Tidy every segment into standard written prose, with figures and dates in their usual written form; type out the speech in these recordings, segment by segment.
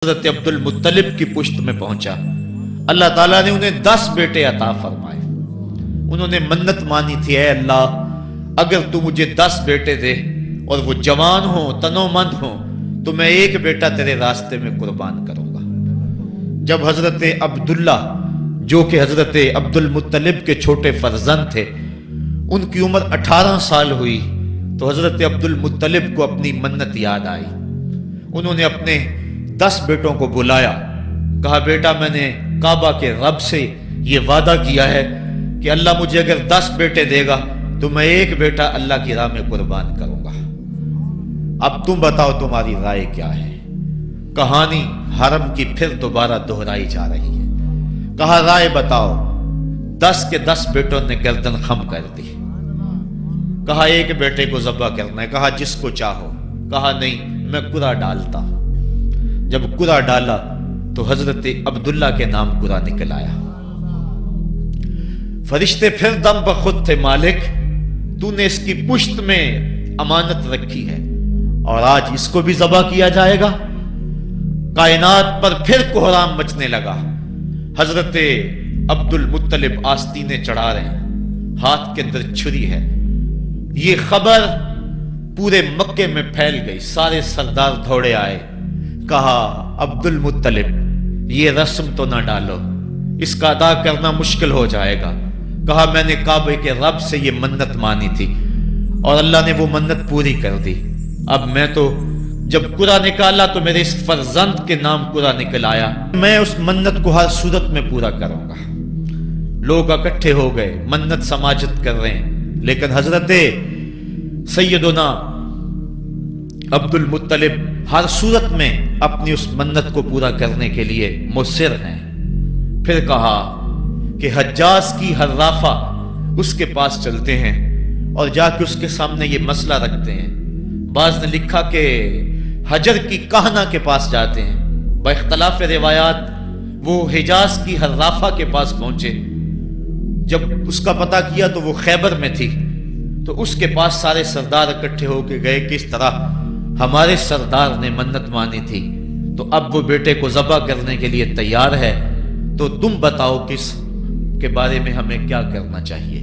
حضرت عبدل مطلب کی پشت میں پہنچا۔ اللہ تعالیٰ نے انہیں 10 بیٹے عطا فرمائے۔ انہوں نے منت مانی تھی، اے اللہ اگر تو مجھے 10 بیٹے دے اور وہ جوان ہوں، تنو مند ہوں، تو میں ایک بیٹا تیرے راستے میں قربان کروں گا۔ جب حضرت عبداللہ جو کہ حضرت عبد المطلب کے چھوٹے فرزند تھے، ان کی عمر 18 سال ہوئی تو حضرت عبد المطلب کو اپنی منت یاد آئی۔ انہوں نے اپنے 10 بیٹوں کو بلایا، کہا بیٹا میں نے کعبہ کے رب سے یہ وعدہ کیا ہے کہ اللہ مجھے اگر 10 بیٹے دے گا تو میں ایک بیٹا اللہ کی راہ میں قربان کروں گا۔ اب تم بتاؤ تمہاری رائے کیا ہے؟ کہانی حرم کی پھر دوبارہ دہرائی جا رہی ہے۔ کہا رائے بتاؤ۔ 10 کے 10 بیٹوں نے گردن خم کر دی۔ کہا ایک بیٹے کو ذبح کرنا ہے۔ کہا جس کو چاہو۔ کہا نہیں میں قرعہ ڈالتا ہوں۔ جب قرعہ ڈالا تو حضرت عبداللہ کے نام قرعہ نکل آیا۔ فرشتے پھر دم بخود تھے، مالک تو نے اس کی پشت میں امانت رکھی ہے اور آج اس کو بھی ذبح کیا جائے گا۔ کائنات پر پھر کوہرام مچنے لگا۔ حضرت عبد المطلب آستینے چڑھا رہے ہیں، ہاتھ کے اندر چھری ہے۔ یہ خبر پورے مکے میں پھیل گئی، سارے سردار دوڑے آئے۔ کہا عبد المطلب یہ رسم تو نہ ڈالو، اس کا ادا کرنا مشکل ہو جائے گا۔ کہا میں نے کعبے کے رب سے یہ منت مانی تھی اور اللہ نے وہ منت پوری کر دی۔ اب میں تو جب قرعہ نکالا تو میرے اس فرزند کے نام قرعہ نکل آیا، میں اس منت کو ہر صورت میں پورا کروں گا۔ لوگ اکٹھے ہو گئے، منت سماجت کر رہے ہیں، لیکن حضرت سیدنا عبد المطلب ہر صورت میں اپنی اس منت کو پورا کرنے کے لیے مصر ہیں۔ پھر کہا کہ حجاز کی حرافہ اس کے پاس چلتے ہیں اور جا کے اس کے سامنے یہ مسئلہ رکھتے ہیں۔ بعض نے لکھا کہ حجر کی کہنا کے پاس جاتے ہیں۔ با اختلاف روایات وہ حجاز کی حرافہ کے پاس پہنچے۔ جب اس کا پتہ کیا تو وہ خیبر میں تھی، تو اس کے پاس سارے سردار اکٹھے ہو کے گئے کہ اس طرح ہمارے سردار نے منت مانی تھی تو اب وہ بیٹے کو ذبح کرنے کے لیے تیار ہے، تو تم بتاؤ کس کے بارے میں ہمیں کیا کرنا چاہیے۔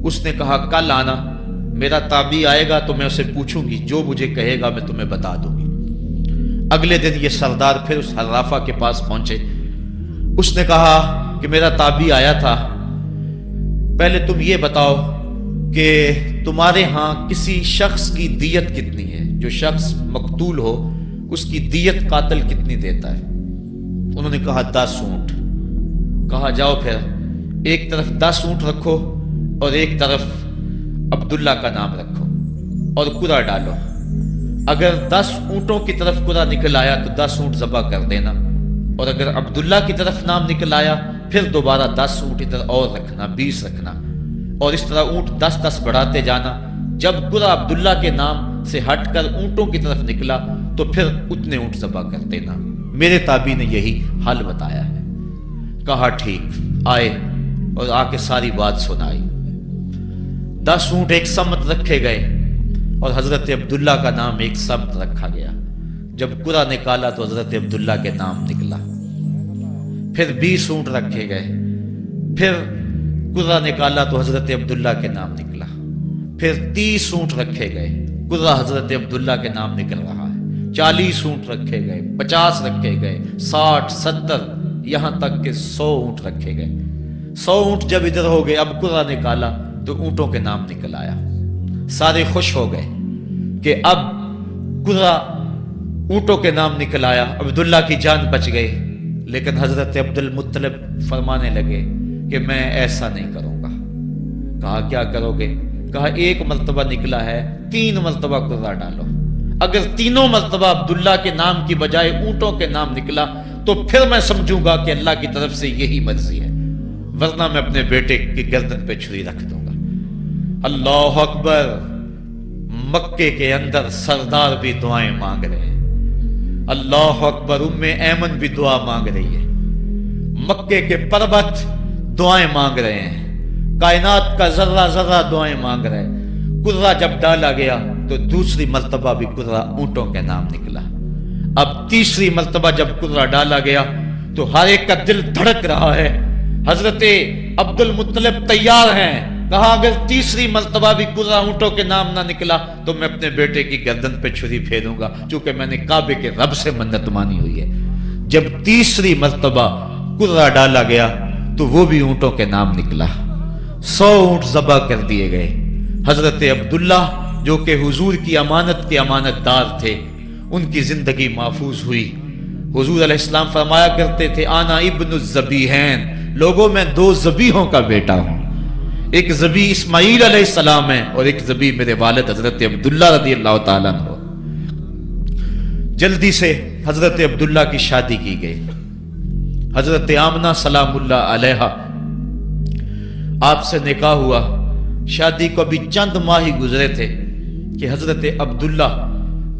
اس نے کہا کل آنا، میرا تابعی آئے گا تو میں اسے پوچھوں گی، جو مجھے کہے گا میں تمہیں بتا دوں گی۔ اگلے دن یہ سردار پھر اس حرافہ کے پاس پہنچے۔ اس نے کہا کہ میرا تابعی آیا تھا، پہلے تم یہ بتاؤ کہ تمہارے ہاں کسی شخص کی دیت کتنی ہے؟ جو شخص مقتول ہو اس کی دیت قاتل کتنی دیتا ہے؟ انہوں نے کہا 10 اونٹ۔ کہا جاؤ پھر ایک طرف 10 اونٹ رکھو اور ایک طرف عبداللہ کا نام رکھو اور قرعہ ڈالو۔ اگر 10 اونٹوں کی طرف قرعہ نکل آیا تو 10 اونٹ ذبح کر دینا، اور اگر عبداللہ کی طرف نام نکل آیا پھر دوبارہ 10 اونٹ ادھر اور رکھنا، 20 رکھنا، اور اس طرح اونٹ 10-10 بڑھاتے جانا۔ جب قرعہ عبداللہ کے نام سے ہٹ کر اونٹوں کی طرف نکلا تو پھر اتنے اونٹ ذبح کر دینا۔ میرے تابعی نے یہی حل بتایا ہے۔ کہا ٹھیک، آئے اور آ کے ساری بات سنائی۔ 10 اونٹ ایک سمت رکھے گئے اور حضرت عبداللہ کا نام ایک سمت رکھا گیا۔ جب قرعہ نکالا تو حضرت عبداللہ کے نام نکلا۔ پھر 20 اونٹ رکھے گئے، پھر قرعہ نکالا تو حضرت عبداللہ کے نام نکلا۔ پھر 30 اونٹ رکھے گئے، قرعہ حضرت عبداللہ کے نام نکل رہا ہے۔ 40 اونٹ رکھے گئے، 50 رکھے گئے، 60، 70، یہاں تک کہ 100 اونٹ رکھے گئے۔ 100 اونٹ جب ادھر ہو گئے، اب قرعہ نکالا تو اونٹوں کے نام نکل آیا۔ سارے خوش ہو گئے کہ اب قرعہ اونٹوں کے نام نکل آیا، عبداللہ کی جان بچ گئی۔ لیکن حضرت عبد المطلب فرمانے لگے کہ میں ایسا نہیں کروں گا۔ کہا کیا کرو گے؟ کہا ایک مرتبہ نکلا ہے، 3 مرتبہ قرعہ ڈالو۔ اگر تینوں مرتبہ عبداللہ کے نام کی بجائے اونٹوں کے نام نکلا تو پھر میں سمجھوں گا کہ اللہ کی طرف سے یہی مرضی ہے، ورنہ میں اپنے بیٹے کی گردن پہ چھری رکھ دوں گا۔ اللہ اکبر! مکے کے اندر سردار بھی دعائیں مانگ رہے ہیں۔ اللہ اکبر! ایمن بھی دعا مانگ رہی ہے، مکے کے پربت دعائیں مانگ رہے ہیں، کائنات کا ذرہ ذرہ دعائیں مانگ رہے ہیں۔ قرعہ جب ڈالا گیا تو دوسری مرتبہ بھی قرعہ اونٹوں کے نام نکلا۔ اب تیسری مرتبہ جب کرہ ڈالا گیا تو ہر ایک کا دل دھڑک رہا ہے. حضرت عبد المطلب تیار ہیں. کہا اگر تیسری مرتبہ بھی کرہ اونٹوں کے نام نہ نکلا تو میں اپنے بیٹے کی گردن پہ چھری پھیروں گا، چونکہ میں نے کعبے کے رب سے منت مانی ہوئی ہے. جب تیسری مرتبہ کرہ ڈالا گیا تو وہ بھی اونٹوں کے نام نکلا. 100 اونٹ ذبح کر دیے گئے. حضرت عبداللہ جو کہ حضور کی امانت کے امانت دار تھے، ان کی زندگی محفوظ ہوئی. حضور علیہ السلام فرمایا کرتے تھے انا ابن الذبیحین، لوگوں میں 2 ذبیحوں کا بیٹا ہوں. ایک ذبیح اسماعیل علیہ السلام ہے اور ایک ذبیح میرے والد حضرت عبداللہ رضی اللہ تعالیٰ عنہ. جلدی سے حضرت عبداللہ کی شادی کی گئی. حضرت آمنہ سلام اللہ علیہا آپ سے نکاح ہوا. شادی کو ابھی چند ماہ ہی گزرے تھے کہ حضرت عبداللہ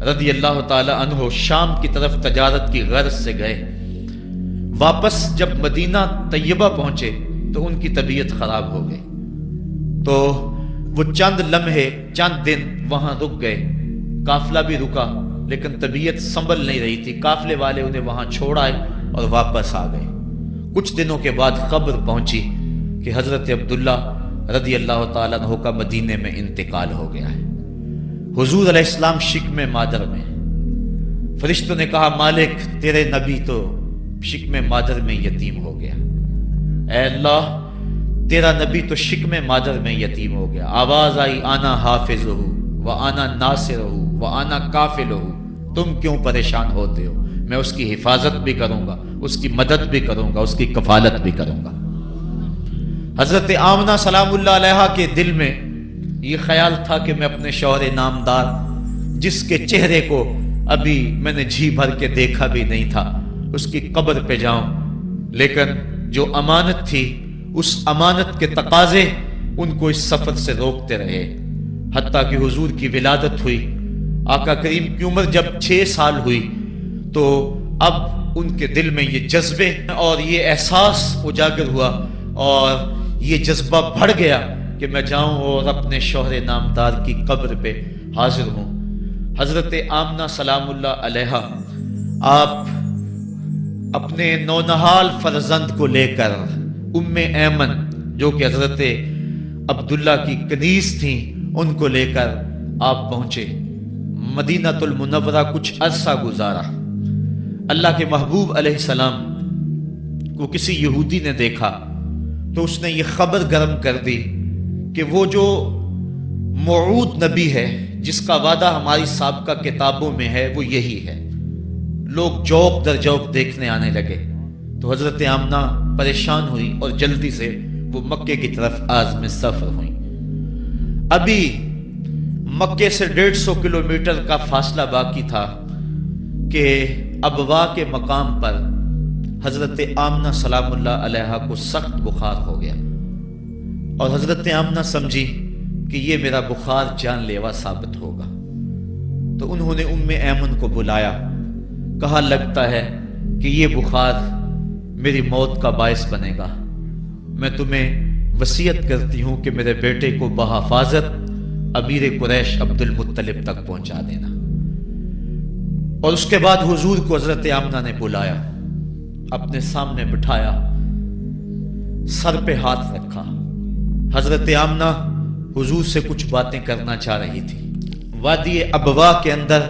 رضی اللہ تعالی عنہ شام کی طرف تجارت کی غرض سے گئے. واپس جب مدینہ طیبہ پہنچے تو ان کی طبیعت خراب ہو گئی. تو وہ چند لمحے چند دن وہاں رک گئے. قافلہ بھی رکا لیکن طبیعت سنبھل نہیں رہی تھی. قافلے والے انہیں وہاں چھوڑ آئے اور واپس آ گئے. کچھ دنوں کے بعد خبر پہنچی کہ حضرت عبداللہ رضی اللہ تعالیٰ عنہ کا مدینے میں انتقال ہو گیا ہے. حضور علیہ السلام شکم مادر میں. فرشتوں نے کہا مالک تیرے نبی تو شکم مادر میں یتیم ہو گیا. اے اللہ تیرا نبی تو شکم مادر میں یتیم ہو گیا. آواز آئی آنا حافظہ و آنا ناصرہ و آنا کافلہ، تم کیوں پریشان ہوتے ہو؟ میں اس کی حفاظت بھی کروں گا، اس کی مدد بھی کروں گا، اس کی کفالت بھی کروں گا. حضرت آمنہ سلام اللہ علیہا کے دل میں یہ خیال تھا کہ میں اپنے شوہر نامدار جس کے چہرے کو ابھی میں نے جی بھر کے دیکھا بھی نہیں تھا اس کی قبر پہ جاؤں. لیکن جو امانت تھی اس امانت کے تقاضے ان کو اس سفر سے روکتے رہے. حتیٰ کہ حضور کی ولادت ہوئی. آقا کریم کی عمر جب 6 سال ہوئی تو اب ان کے دل میں یہ جذبے اور یہ احساس اجاگر ہوا اور یہ جذبہ بڑھ گیا کہ میں جاؤں اور اپنے شوہر نامدار کی قبر پہ حاضر ہوں. حضرت آمنہ سلام اللہ علیہا آپ اپنے نونہال فرزند کو لے کر ام ایمن جو کہ حضرت عبداللہ کی کنیز تھیں ان کو لے کر آپ پہنچے مدینہ المنورہ. کچھ عرصہ گزارا. اللہ کے محبوب علیہ السلام کو کسی یہودی نے دیکھا تو اس نے یہ خبر گرم کر دی کہ وہ جو موعود نبی ہے جس کا وعدہ ہماری سابقہ کتابوں میں ہے وہ یہی ہے. لوگ جوق در جوق دیکھنے آنے لگے. تو حضرت آمنہ پریشان ہوئی اور جلدی سے وہ مکے کی طرف عازم سفر ہوئی. ابھی مکے سے 150 کلومیٹر کا فاصلہ باقی تھا کہ ابوا کے مقام پر حضرت آمنہ سلام اللہ علیہا کو سخت بخار ہو گیا اور حضرت آمنہ سمجھی کہ یہ میرا بخار جان لیوا ثابت ہوگا. تو انہوں نے ام ایمن کو بلایا. کہا لگتا ہے کہ یہ بخار میری موت کا باعث بنے گا. میں تمہیں وصیت کرتی ہوں کہ میرے بیٹے کو بحفاظت امیر قریش عبد المطلب تک پہنچا دینا. اور اس کے بعد حضور کو حضرت آمنہ نے بلایا، اپنے سامنے بٹھایا، سر پہ ہاتھ رکھا. حضرت آمنہ حضور سے کچھ باتیں کرنا چاہ رہی تھی. وادی ابوا کے اندر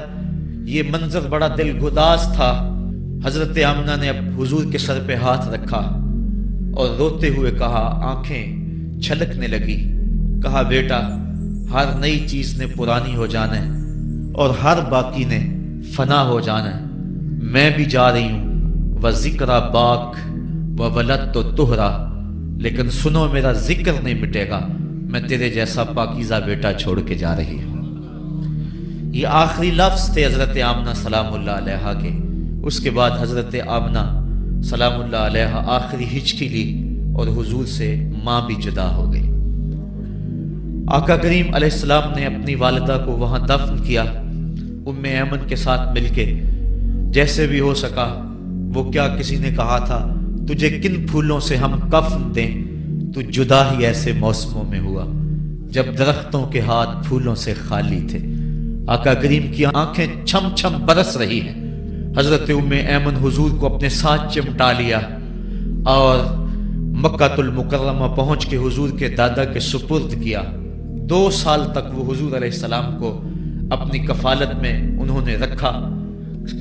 یہ منظر بڑا دل گداز تھا. حضرت آمنہ نے اب حضور کے سر پہ ہاتھ رکھا اور روتے ہوئے کہا، آنکھیں چھلکنے لگی. کہا بیٹا ہر نئی چیز نے پرانی ہو جانا ہے اور ہر باقی نے فنا ہو جانا ہے. میں بھی جا رہی ہوں وذکر باک و ولد تو تہرا، لیکن سنو میرا ذکر نہیں مٹے گا. میں تیرے جیسا پاکیزہ بیٹا چھوڑ کے جا رہی ہوں. یہ آخری لفظ تھے حضرت آمنہ سلام اللہ علیہا کے. اس کے بعد حضرت آمنہ سلام اللہ علیہا آخری ہچکی لی اور حضور سے ماں بھی جدا ہو گئی. آقا کریم علیہ السلام نے اپنی والدہ کو وہاں دفن کیا ام ایمن کے ساتھ مل کے جیسے بھی ہو سکا. وہ کیا کسی نے کہا تھا تجھے کن پھولوں سے ہم کفن دیں، تو جدا ہی ایسے موسموں میں ہوا جب درختوں کے ہاتھ پھولوں سے خالی تھے. آقا کریم کی آنکھیں چھم چھم برس رہی ہیں. حضرت ام ایمن حضور کو اپنے ساتھ چمٹا لیا اور مکہ المکرمہ پہنچ کے حضور کے دادا کے سپرد کیا۔ 2 سال تک وہ حضور علیہ السلام کو اپنی کفالت میں انہوں نے رکھا۔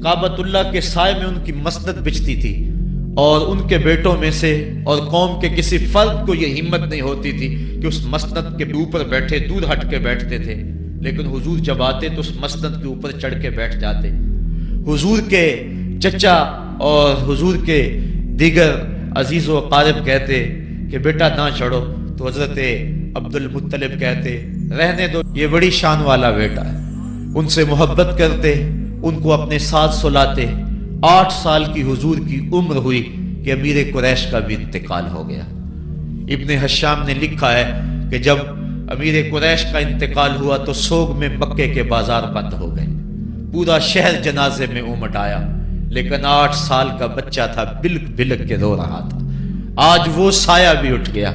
کعبۃ اللہ کے سائے میں ان کی مسند بچتی تھی اور ان کے بیٹوں میں سے اور قوم کے کسی فرد کو یہ ہمت نہیں ہوتی تھی کہ اس مسند کے اوپر بیٹھے، دور ہٹ کے بیٹھتے تھے، لیکن حضور جب آتے تو اس مسند کے اوپر چڑھ کے بیٹھ جاتے۔ حضور کے چچا اور حضور کے دیگر عزیز و اقارب کہتے کہ بیٹا نہ چڑھو، تو حضرت عبد المطلب کہتے رہنے دو، یہ بڑی شان والا بیٹا ہے۔ ان سے محبت کرتے، ان کو اپنے ساتھ سلاتے۔ 8 سال کی حضور کی عمر ہوئی کہ امیر قریش کا بھی انتقال ہو گیا۔ ابن حشام نے لکھا ہے کہ جب امیر قریش کا انتقال ہوا تو سوگ میں مکے کے بازار بند ہو گئے، پورا شہر جنازے میں امٹ آیا، لیکن 8 سال کا بچہ تھا، بلک بلک کے رو رہا تھا۔ آج وہ سایہ بھی اٹھ گیا۔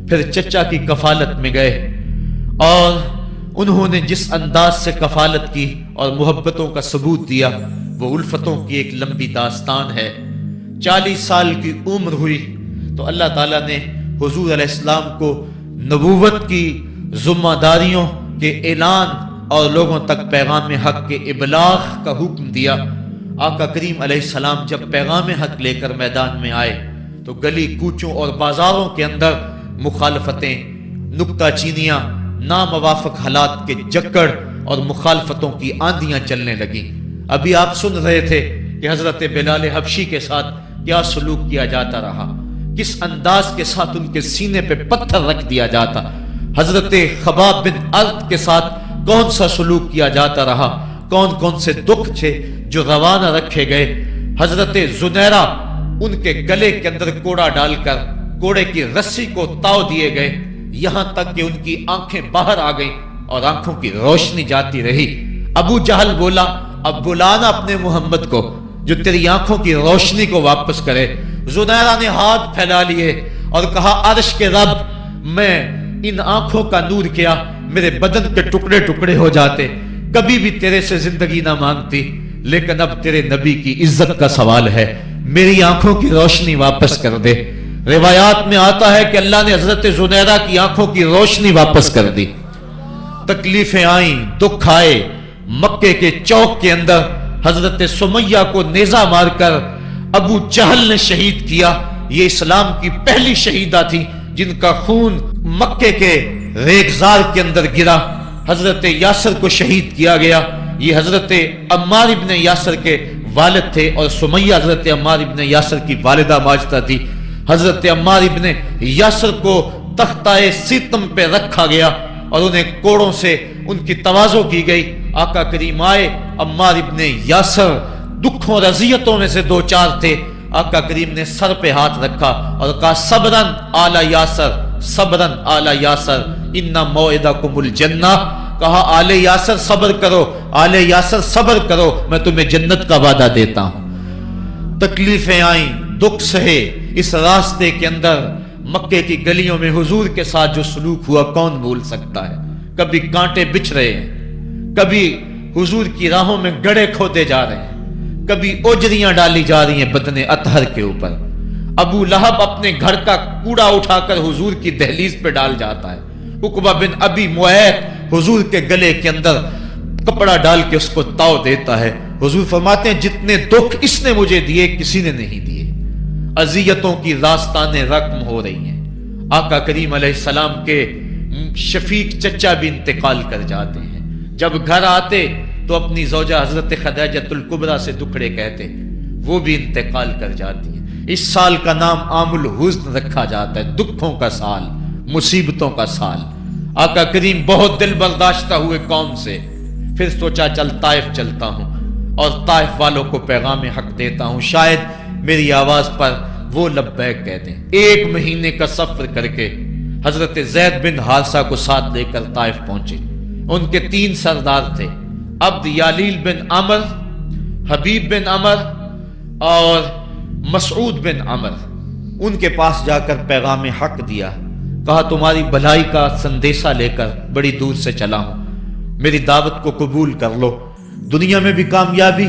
پھر چچا کی کفالت میں گئے اور انہوں نے جس انداز سے کفالت کی اور محبتوں کا ثبوت دیا وہ الفتوں کی ایک لمبی داستان ہے۔ 40 سال کی عمر ہوئی تو اللہ تعالیٰ نے حضور علیہ السلام کو نبوت کی ذمہ داریوں کے اعلان اور لوگوں تک پیغام حق کے ابلاغ کا حکم دیا۔ آقا کریم علیہ السلام جب پیغام حق لے کر میدان میں آئے تو گلی کوچوں اور بازاروں کے اندر مخالفتیں، نکتہ چینیاں، ناموافق حالات کے جکڑ اور مخالفتوں کی آندیاں چلنے لگیں۔ ابھی آپ سن رہے تھے کہ حضرت بلال حبشی کے ساتھ کیا سلوک کیا جاتا رہا، کس انداز کے ساتھ ان کے سینے پہ پتھر رکھ دیا جاتا۔ حضرت خباب بن ارد کے ساتھ کون سا سلوک کیا جاتا رہا، کون کون سے دکھ تھے جو روانہ رکھے گئے۔ حضرت زنیرہ ان کے گلے کے اندر کوڑا ڈال کر کوڑے کی رسی کو تاؤ دیے گئے، یہاں تک کہ ان کی آنکھیں باہر آ گئیں اور آنکھوں کی روشنی جاتی رہی۔ ابو جہل بولا اب بلانا اپنے محمد کو جو تیری آنکھوں کی روشنی کو واپس کرے۔ زنیرہ نے ہاتھ پھیلا لیے اور کہا عرش کے رب، میں ان آنکھوں کا نور کیا میرے بدن کے ٹکڑے ٹکڑے ہو جاتے، کبھی بھی تیرے سے زندگی نہ مانگتی، لیکن اب تیرے نبی کی عزت کا سوال ہے، میری آنکھوں کی روشنی واپس کر دے۔ روایات میں آتا ہے کہ اللہ نے حضرت زنیرہ کی آنکھوں کی روشنی واپس کر دی۔ تکلیفیں آئیں، دکھ آئے۔ مکے کے چوک کے اندر حضرت سمیہ کو نیزہ مار کر ابو جہل نے شہید کیا۔ یہ اسلام کی پہلی شہیدہ تھی جن کا خون مکے کے ریگزار کے اندر گرا۔ حضرت یاسر کو شہید کیا گیا۔ یہ حضرت عمار ابن یاسر کے والد تھے اور سمیہ حضرت عمار ابن یاسر کی والدہ ماجدہ تھی۔ حضرت عمار ابن یاسر کو تختہ سیتم پہ رکھا گیا اور انہیں کوڑوں سے ان کی تواضع کی گئی۔ آقا کریم آئے، عمار ابن یاسر دکھوں اور اذیتوں میں سے 2-4 تھے۔ آقا کریم نے سر پہ ہاتھ رکھا اور کہا صبرن آل یاسر، صبرن آل یاسر ان موعدکم الجنہ۔ کہا آل یاسر صبر کرو، آل یاسر صبر کرو، میں تمہیں جنت کا وعدہ دیتا ہوں۔ تکلیفیں آئیں، دکھ سہے۔ اس راستے کے اندر مکے کی گلیوں میں حضور کے ساتھ جو سلوک ہوا کون بھول سکتا ہے۔ کبھی کانٹے بچھ رہے ہیں، کبھی حضور کی راہوں میں گڑھے کھودے جا رہے ہیں، کبھی اوجریاں ڈالی جا رہی ہیں بدن اطہر کے اوپر۔ ابو لہب اپنے گھر کا کوڑا اٹھا کر حضور کی دہلیز پہ ڈال جاتا ہے۔ عقبہ بن ابی معیط حضور کے گلے کے اندر کپڑا ڈال کے اس کو تاؤ دیتا ہے۔ حضور فرماتے ہیں جتنے دکھ اس نے مجھے دیے کسی نے نہیں دیے۔ اذیتوں کی داستانیں رقم ہو رہی ہیں۔ آقا کریم علیہ السلام کے شفیق چچا بھی انتقال کر جاتے ہیں۔ جب گھر آتے تو اپنی زوجہ حضرت خدیجۃ الکبریٰ سے دکھڑے کہتے، وہ بھی انتقال کر جاتی ہیں۔ اس سال کا نام عام الحزن رکھا جاتا ہے، دکھوں کا سال، مصیبتوں کا سال۔ آقا کریم بہت دل برداشتہ ہوئے قوم سے، پھر سوچا چل طائف چلتا ہوں اور طائف والوں کو پیغام حق دیتا ہوں، شاید میری آواز پر وہ لبیک کہہ دیں۔ 1 مہینے کا سفر کر کے حضرت زید بن حارثہ کو ساتھ لے کر طائف پہنچے۔ ان کے 3 سردار تھے، عبد یالیل بن عمر، حبیب بن عمر اور مسعود بن عمر۔ ان کے پاس جا کر پیغام حق دیا، کہا تمہاری بھلائی کا سندیشہ لے کر بڑی دور سے چلا ہوں، میری دعوت کو قبول کر لو، دنیا میں بھی کامیابی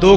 2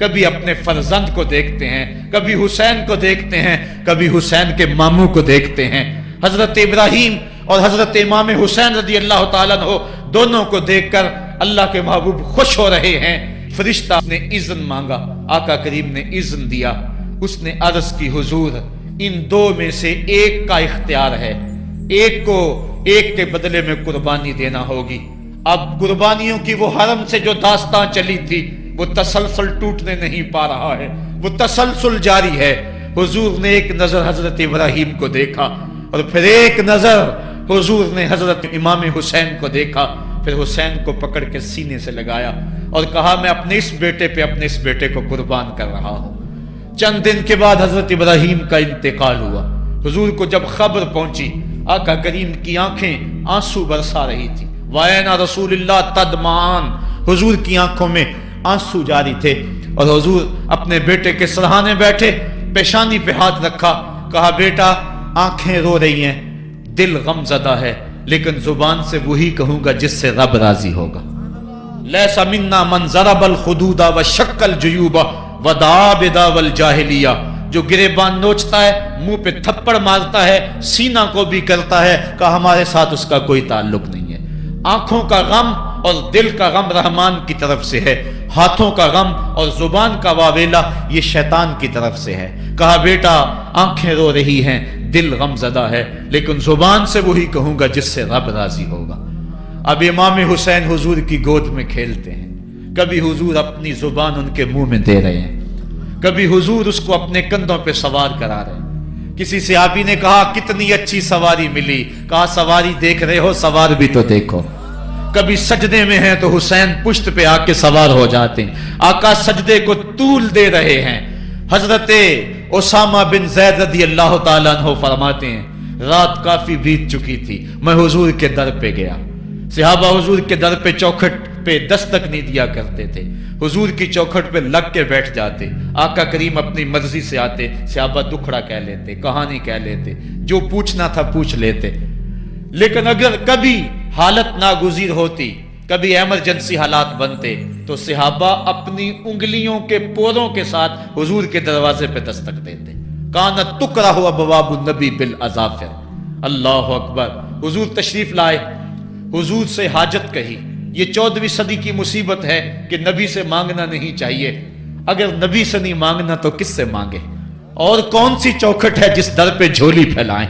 کبھی اپنے فرزند کو دیکھتے ہیں، کبھی حسین کو دیکھتے ہیں، کبھی حسین کے ماموں کو دیکھتے ہیں۔ حضرت ابراہیم اور حضرت امام حسین رضی اللہ تعالیٰ عنہ دونوں کو دیکھ کر اللہ کے محبوب خوش ہو رہے ہیں۔ فرشتہ نے اذن مانگا، آقا کریم نے اذن دیا۔ اس نے عرض کی حضور ان دو میں سے ایک کا اختیار ہے، ایک کو ایک کے بدلے میں قربانی دینا ہوگی۔ اب قربانیوں کی وہ حرم سے جو داستان چلی تھی وہ تسلسل ٹوٹنے نہیں پا رہا ہے، وہ تسلسل جاری ہے۔ حضور نے ایک نظر حضرت ابراہیم کو دیکھا اور پھر ایک نظر حضور نے حضرت امام حسین کو دیکھا، پھر حسین کو پکڑ کے سینے سے لگایا اور کہا میں اپنے اس بیٹے کو قربان کر رہا ہوں۔ چند دن کے بعد حضرت ابراہیم کا انتقال ہوا۔ حضور کو جب خبر پہنچی، آقا کریم کی آنکھیں آنسو برسا رہی تھی۔ وَأَيْنَ رسول اللہ تدمعان، حضور کی آنکھوں میں آنسو جاری تھے، اور حضور اپنے بیٹے کے سرہانے بیٹھے، پیشانی پہ ہاتھ رکھا، کہا بیٹا آنکھیں رو رہی ہیں، دل غم زدہ ہے، لیکن زبان سے وہی کہوں گا جس سے رب راضی ہوگا۔ لَيْسَ مِنَّا مَنْ ضَرَبَ الْخُدُودَ وَشَقَّ الْجُيُوبَ وَدَعَا بِدَعْوَى الْجَاهِلِيَّةِ، جو گریبان نوچتا ہے، منہ پہ تھپڑ مارتا ہے، سینہ کو بھی کرتا ہے، کہ ہمارے ساتھ اس کا کوئی تعلق نہیں ہے۔ آنکھوں کا غم اور دل کا غم رحمان کی طرف سے ہے، ہاتھوں کا غم اور زبان کا واویلا یہ شیطان کی طرف سے ہے۔ کہا بیٹا آنکھیں رو رہی ہیں، دل غم زدہ ہے، لیکن زبان سے وہی کہوں گا جس سے رب راضی ہوگا۔ اب امام حسین حضور کی گود میں کھیلتے ہیں، کبھی حضور اپنی زبان ان کے منہ میں دے رہے ہیں، کبھی حضور اس کو اپنے کندھوں پہ سوار کرا رہے ہیں۔ کسی صحابی نے کہا کتنی اچھی سواری ملی، کہا سواری دیکھ رہے ہو سوار بھی تو دیکھو۔ کبھی سجدے میں ہیں تو حسین پشت پہ آ کے سوار ہو جاتے ہیں، آقا سجدے کو طول دے رہے ہیں۔ حضرت اسامہ بن زید رضی اللہ تعالیٰ عنہ فرماتے ہیں رات کافی بیت چکی تھی، میں حضور کے در پہ گیا۔ صحابہ حضور کے در پہ چوکھٹ پہ دستک نہیں دیا کرتے تھے، حضور کی چوکھٹ پہ لگ کے بیٹھ جاتے، آقا کریم اپنی مرضی سے آتے، صحابہ دکھڑا کہہ لیتے، کہانی کہہ لیتے، جو پوچھنا تھا پوچھ لیتے۔ لیکن اگر کبھی حالت ناگزیر ہوتی، کبھی ایمرجنسی حالات بنتے، تو صحابہ اپنی انگلیوں کے پوروں کے ساتھ حضور کے دروازے پہ دستک دیتے۔ کانت تکرہ ابواب النبی بالاظافر، اللہ اکبر۔ حضور تشریف لائے، حضور سے حاجت کہی۔ یہ 14ویں صدی کی مصیبت ہے کہ نبی سے مانگنا نہیں چاہیے، اگر نبی سے نہیں مانگنا تو کس سے مانگے؟ اور کون سی چوکھٹ ہے جس در پہ جھولی پھیلائیں؟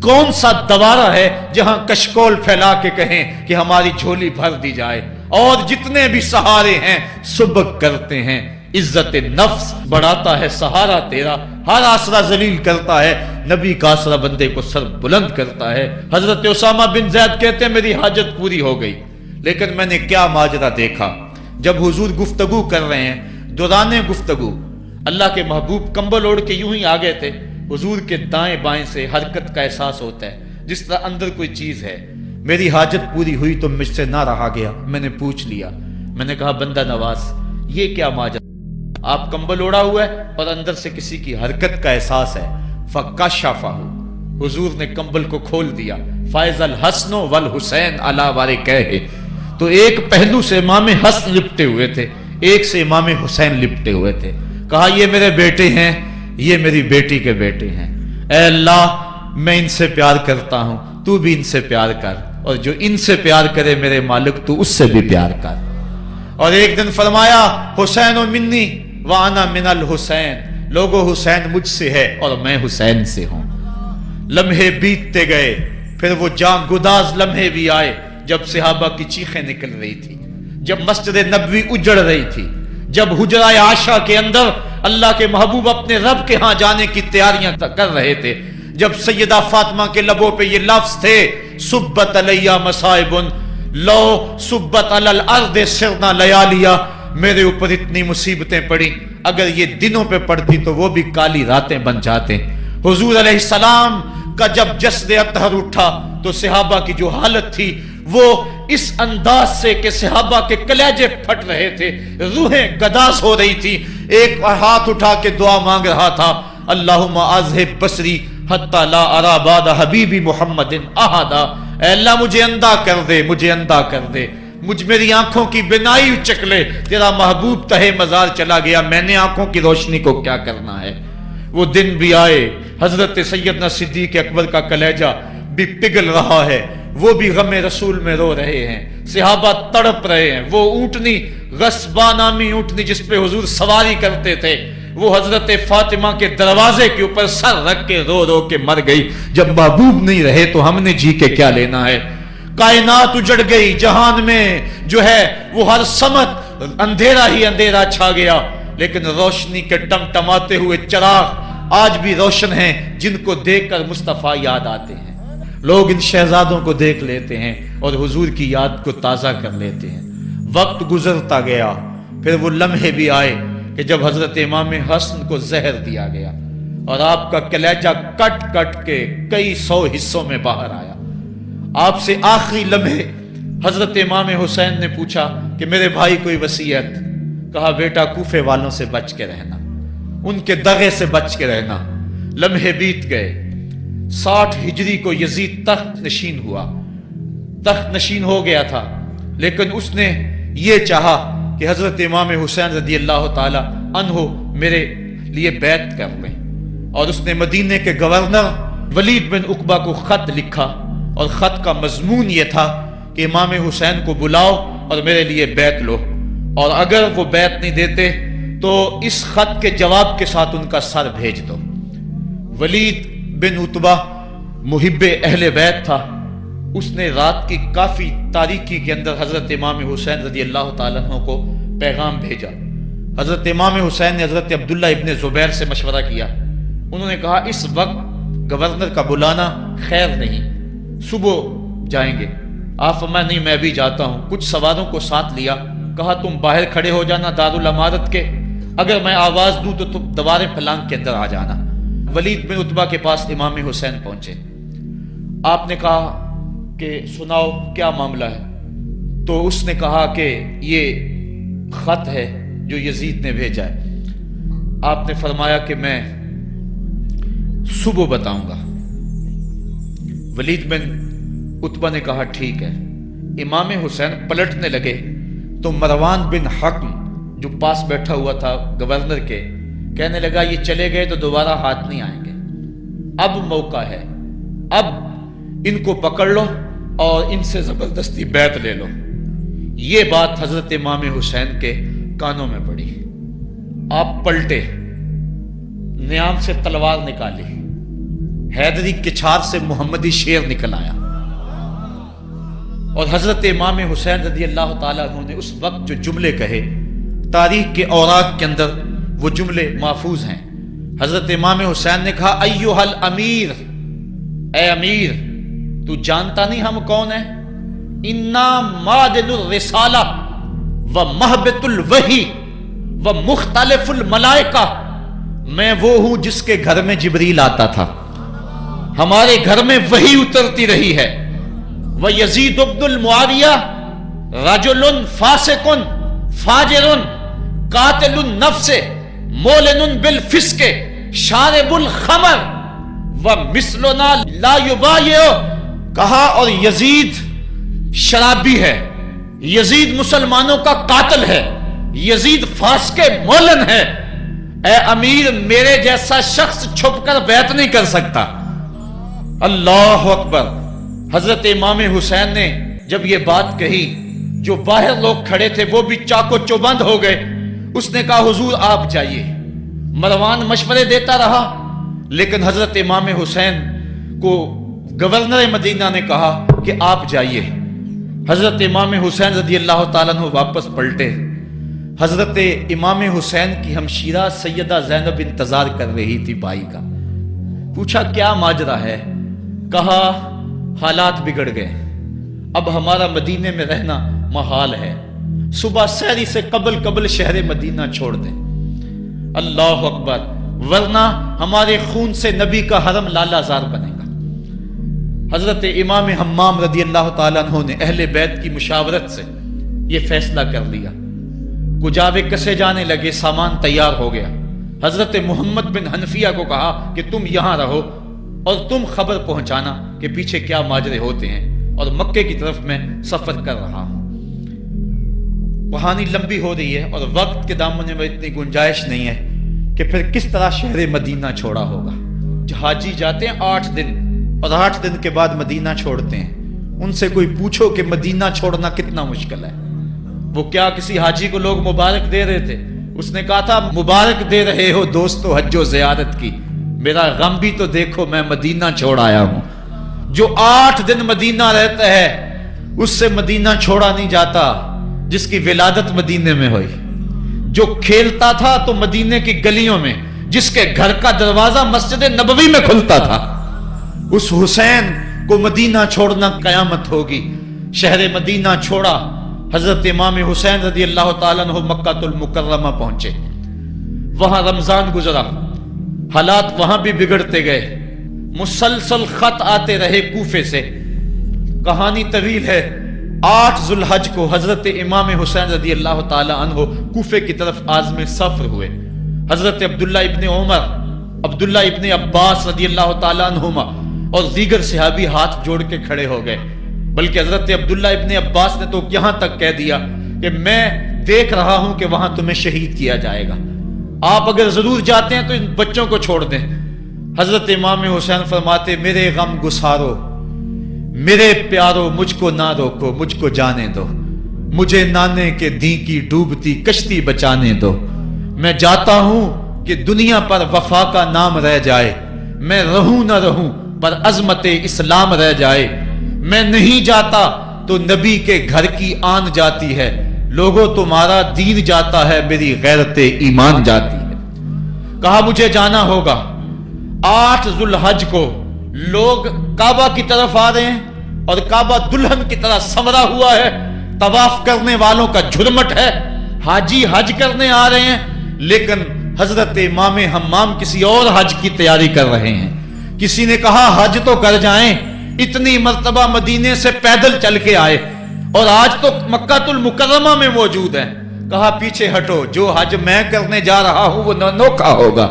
کون سا دوارہ ہے جہاں کشکول پھیلا کے کہیں کہ ہماری جھولی بھر دی جائے؟ اور جتنے بھی سہارے ہیں سبک کرتے ہیں، عزت نفس بڑھاتا ہے سہارا تیرا، ہر آسرا ذلیل کرتا ہے، نبی کا آسرا بندے کو سر بلند کرتا ہے۔ حضرت اسامہ بن زید کہتے ہیں میری حاجت پوری ہو گئی، لیکن میں نے کیا ماجرا دیکھا۔ جب حضور گفتگو کر رہے ہیں، دوران گفتگو اللہ کے محبوب کمبل اوڑھ کے یوں ہی آگے تھے، حضور کے دائیں بائیں سے حرکت کا احساس ہوتا ہے جس طرح اندر کوئی چیز ہے۔ میری حاجت پوری ہوئی تو مجھ سے نہ رہا گیا، میں نے پوچھ لیا، میں نے کہا بندہ نواز یہ کیا ماجرا؟ آپ کمبل اوڑھا ہوا ہے اور اندر سے کسی کی حرکت کا احساس ہے۔ فکشفہ، حضور نے کمبل کو کھول دیا۔ فائز الحسن والحسین علی وارکیہ، تو ایک پہلو سے امام حسن لپٹے ہوئے تھے، ایک سے امام حسین لپٹے ہوئے تھے۔ کہا یہ میرے بیٹے ہیں، یہ میری بیٹی کے بیٹے ہیں، اے اللہ میں ان سے پیار کرتا ہوں، تو بھی ان سے پیار کر، اور جو ان سے پیار کرے میرے مالک تو اس سے بھی پیار کر۔ اور ایک دن فرمایا حسین منی وانا من الحسین، لوگو حسین مجھ سے ہے اور میں حسین سے ہوں۔ لمحے بیتتے گئے، پھر وہ جاں گداز لمحے بھی آئے جب صحابہ کی چیخیں نکل رہی تھی، جب مسجد نبوی اجڑ رہی تھی، جب حجرہ عائشہ کے اندر اللہ کے محبوب اپنے رب کے ہاں جانے کی تیاریاں کر رہے تھے، جب سیدہ فاطمہ کے لبوں پہ یہ لفظ تھے سبت علیہ مصائب لو سبت علی الارض سرنا لیالیا، میرے اوپر اتنی مصیبتیں پڑی، اگر یہ دنوں پہ پڑتی تو وہ بھی کالی راتیں بن جاتے۔ حضور علیہ السلام کا جب جسد اطہر اٹھا تو صحابہ کی جو حالت تھی وہ اس انداز سے کہ صحابہ کے کلیجے پھٹ رہے تھے، روحیں گداز ہو رہی تھی۔ ایک ہاتھ اٹھا کے دعا مانگ رہا تھا، اللہم اذہب بصری حتی لا ارا بعد حبیبی محمد احدا، اے اللہ مجھے اندھا کر دے، مجھے اندھا کر دے، مجھ میری آنکھوں کی بینائی اچک لے، تیرا محبوب تہے مزار چلا گیا، میں نے آنکھوں کی روشنی کو کیا کرنا ہے۔ وہ دن بھی آئے، حضرت سیدنا صدیق اکبر کا کلیجہ بھی پگھل رہا ہے، وہ بھی غم رسول میں رو رہے ہیں، صحابہ تڑپ رہے ہیں۔ وہ اونٹنی، غصبہ نامی اونٹنی جس پہ حضور سواری کرتے تھے، وہ حضرت فاطمہ کے دروازے کے اوپر سر رکھ کے رو رو کے مر گئی۔ جب محبوب نہیں رہے تو ہم نے جی کے کیا لینا ہے۔ کائنات اجڑ گئی، جہان میں جو ہے وہ ہر سمت اندھیرا ہی اندھیرا چھا گیا، لیکن روشنی کے ٹمٹماتے ہوئے چراغ آج بھی روشن ہیں، جن کو دیکھ کر مصطفیٰ یاد آتے ہیں۔ لوگ ان شہزادوں کو دیکھ لیتے ہیں اور حضور کی یاد کو تازہ کر لیتے ہیں۔ وقت گزرتا گیا، پھر وہ لمحے بھی آئے کہ جب حضرت امام حسن کو زہر دیا گیا اور آپ کا کلیجہ کٹ کٹ کے کئی سو حصوں میں باہر آیا۔ آپ سے آخری لمحے حضرت امام حسین نے پوچھا کہ میرے بھائی کوئی وصیت؟ کہا بیٹا کوفے والوں سے بچ کے رہنا، ان کے دغے سے بچ کے رہنا۔ لمحے بیت گئے، 60 ہجری کو یزید تخت نشین ہوا، تخت نشین ہو گیا تھا، لیکن اس نے یہ چاہا کہ حضرت امام حسین رضی اللہ تعالی عنہ میرے لیے بیعت کر لیں، اور اس نے مدینے کے گورنر ولید بن عقبہ کو خط لکھا، اور خط کا مضمون یہ تھا کہ امام حسین کو بلاؤ اور میرے لیے بیعت لو، اور اگر وہ بیعت نہیں دیتے تو اس خط کے جواب کے ساتھ ان کا سر بھیج دو۔ ولید بن عتبہ محب اہل بیت تھا، اس نے رات کی کافی تاریکی کے اندر حضرت امام حسین رضی اللہ تعالیٰ عنہ کو پیغام بھیجا۔ حضرت امام حسین نے حضرت عبداللہ ابن زبیر سے مشورہ کیا، انہوں نے کہا اس وقت گورنر کا بلانا خیر نہیں، صبح جائیں گے۔ آپ فرمایا نہیں میں بھی جاتا ہوں۔ کچھ سواروں کو ساتھ لیا، کہا تم باہر کھڑے ہو جانا دارالامارت کے، اگر میں آواز دوں تو تم دوارے پلانگ کے اندر آ جانا۔ ولید بن عتبہ کے پاس امام حسین پہنچے، آپ نے کہا کہ سناؤ کیا معاملہ ہے؟ تو اس نے کہا کہ یہ خط ہے جو یزید نے بھیجا ہے۔ آپ نے فرمایا کہ میں صبح بتاؤں گا۔ ولید بن عتبہ نے کہا ٹھیک ہے۔ امام حسین پلٹنے لگے تو مروان بن حکم جو پاس بیٹھا ہوا تھا گورنر کے، کہنے لگا یہ چلے گئے تو دوبارہ ہاتھ نہیں آئیں گے، اب موقع ہے، اب ان کو پکڑ لو اور ان سے زبردستی بیعت لے لو۔ یہ بات حضرت امام حسین کے کانوں میں پڑی، آپ پلٹے، نیام سے تلوار نکالی، حیدری کچھار سے محمدی شیر نکل آیا، اور حضرت امام حسین رضی اللہ تعالیٰ عنہ نے اس وقت جو جملے کہے، تاریخ کے اوراق کے اندر وہ جملے محفوظ ہیں۔ حضرت امام حسین نے کہا ایھا الامیر، اے امیر تو جانتا نہیں ہم کون ہیں؟ انا معدن الرسالہ و محبت الوحی و مختلف الملائکہ، میں وہ ہوں جس کے گھر میں جبریل آتا تھا، ہمارے گھر میں وحی اترتی رہی ہے۔ وَيَزِيدُ بْنُ الْمُعَاوِيَةِ رَجُلٌ فَاسِقٌ فَاجِرٌ قَاتِلُ النَّفْسِ مُعْلِنٌ بِالْفِسْقِ شَارِبُ الْخَمْرِ وَمِثْلُنَا لَا يُبَايِعُ، کہا اور یزید شرابی ہے، یزید مسلمانوں کا قاتل ہے، یزید فاسق مولن ہے، اے امیر میرے جیسا شخص چھپ کر بیعت نہیں کر سکتا۔ اللہ اکبر۔ حضرت امام حسین نے جب یہ بات کہی، جو باہر لوگ کھڑے تھے وہ بھی چاقو چوبند ہو گئے۔ اس نے کہا حضور آپ جائیے۔ مروان مشورے دیتا رہا، لیکن حضرت امام حسین کو گورنر مدینہ نے کہا کہ آپ جائیے۔ حضرت امام حسین رضی اللہ تعالیٰ عنہ واپس پلٹے۔ حضرت امام حسین کی ہمشیرہ سیدہ زینب انتظار کر رہی تھی بھائی کا۔ پوچھا کیا ماجرا ہے؟ کہا حالات بگڑ گئے، اب ہمارا مدینے میں رہنا محال ہے، صبح سحری سے قبل شہر مدینہ چھوڑ دیں۔ اللہ اکبر، ورنہ ہمارے خون سے نبی کا حرم لالا زار بنے گا۔ حضرت امام حمام رضی اللہ تعالیٰ عنہ نے اہل بیت کی مشاورت سے یہ فیصلہ کر لیا۔ کجاوے کسے جانے لگے، سامان تیار ہو گیا۔ حضرت محمد بن حنفیہ کو کہا کہ تم یہاں رہو اور تم خبر پہنچانا کہ پیچھے کیا ماجرے ہوتے ہیں، اور مکے کی طرف میں سفر کر رہا ہوں۔ کہانی لمبی ہو رہی ہے اور وقت کے دامن میں اتنی گنجائش نہیں ہے کہ پھر کس طرح شہر مدینہ چھوڑا ہوگا. حاجی جاتے ہیں 8 دن اور 8 دن کے بعد مدینہ چھوڑتے ہیں. ان سے کوئی پوچھو کہ مدینہ چھوڑنا کتنا مشکل ہے. وہ کیا کسی حاجی کو لوگ مبارک دے رہے تھے؟ اس نے کہا تھا مبارک دے رہے ہو دوستو حج و زیارت کی، میرا غم بھی تو دیکھو، میں مدینہ چھوڑ آیا ہوں. جو 8 دن مدینہ رہتا ہے اس سے مدینہ چھوڑا نہیں جاتا جس کی ولادت مدینے میں ہوئی. جو کھیلتا تھا تو مدینے کی گلیوں میں، جس کے گھر کا دروازہ مسجد نبوی میں کھلتا تھا، اس حسین کو مدینہ چھوڑنا قیامت ہوگی. شہر مدینہ چھوڑا. حضرت امام حسین رضی اللہ تعالیٰ عنہ مکہ المکرمہ پہنچے. وہاں رمضان گزرا، حالات وہاں بھی بگڑتے گئے. مسلسل خط آتے رہے کوفے سے. کہانی طویل ہے. 8 ذو الحج کو حضرت امام حسین رضی اللہ تعالیٰ عنہ کوفے کی طرف عازم سفر ہوئے. حضرت عبداللہ ابن عمر، عبداللہ ابن عباس رضی اللہ تعالیٰ عنہما اور دیگر صحابی ہاتھ جوڑ کے کھڑے ہو گئے. بلکہ حضرت عبداللہ ابن عباس نے تو یہاں تک کہہ دیا کہ میں دیکھ رہا ہوں کہ وہاں تمہیں شہید کیا جائے گا، آپ اگر ضرور جاتے ہیں تو ان بچوں کو چھوڑ دیں. حضرت امام حسین فرماتے میرے غم گسارو، میرے پیارو، مجھ کو نہ روکو، مجھ کو جانے دو، مجھے نانے کے دی کی ڈوبتی کشتی بچانے دو. میں جاتا ہوں کہ دنیا پر وفا کا نام رہ جائے، میں رہوں نہ رہوں پر عظمت اسلام رہ جائے. میں نہیں جاتا تو نبی کے گھر کی آن جاتی ہے. لوگوں تمہارا دین جاتا ہے، میری غیرت ایمان جاتی ہے. کہا مجھے جانا ہوگا. 8 ذو الحج کو لوگ کعبہ کی طرف آ رہے ہیں اور کعبہ دلہن کی طرح سنورا ہوا ہے. طواف کرنے والوں کا جھرمٹ ہے. حاجی حج کرنے آ رہے ہیں لیکن حضرت امام حمام کسی اور حج کی تیاری کر رہے ہیں. کسی نے کہا حج تو کر جائیں، اتنی مرتبہ مدینے سے پیدل چل کے آئے اور آج تو مکہ المکرمہ میں موجود ہیں. کہا پیچھے ہٹو، جو حج میں کرنے جا رہا ہوں وہ نوکھا ہوگا،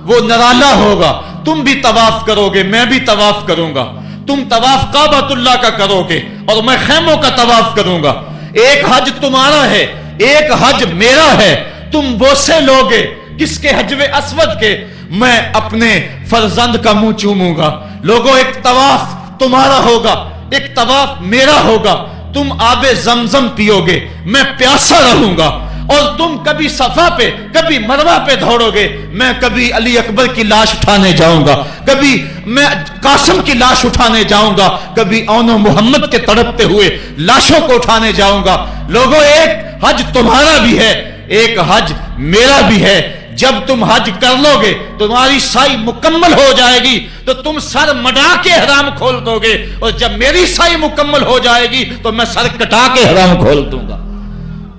وہ نرالا ہوگا. تم بھی طواف کرو گے، میں بھی طواف کروں گا. تم طواف کعبۃ اللہ کا کرو گے اور میں خیموں کا طواف کروں گا. ایک حج تمہارا ہے، ایک حج میرا ہے. تم بوسے لوگے کس کے؟ حجر اسود کے. میں اپنے فرزند کا منہ چوموں گا. لوگوں ایک طواف تمہارا ہوگا، ایک طواف میرا ہوگا. تم آب زمزم پیو گے، میں پیاسا رہوں گا. اور تم کبھی صفا پہ کبھی مروہ پہ دوڑو گے، میں کبھی علی اکبر کی لاش اٹھانے جاؤں گا، کبھی میں قاسم کی لاش اٹھانے جاؤں گا، کبھی اون محمد کے تڑپتے ہوئے لاشوں کو اٹھانے جاؤں گا. لوگوں ایک حج تمہارا بھی ہے، ایک حج میرا بھی ہے. جب تم حج کر لو گے تمہاری سائی مکمل ہو جائے گی تو تم سر مڈا کے احرام کھول دو گے، اور جب میری سائی مکمل ہو جائے گی تو میں سر کٹا کے احرام کھول دوں گا.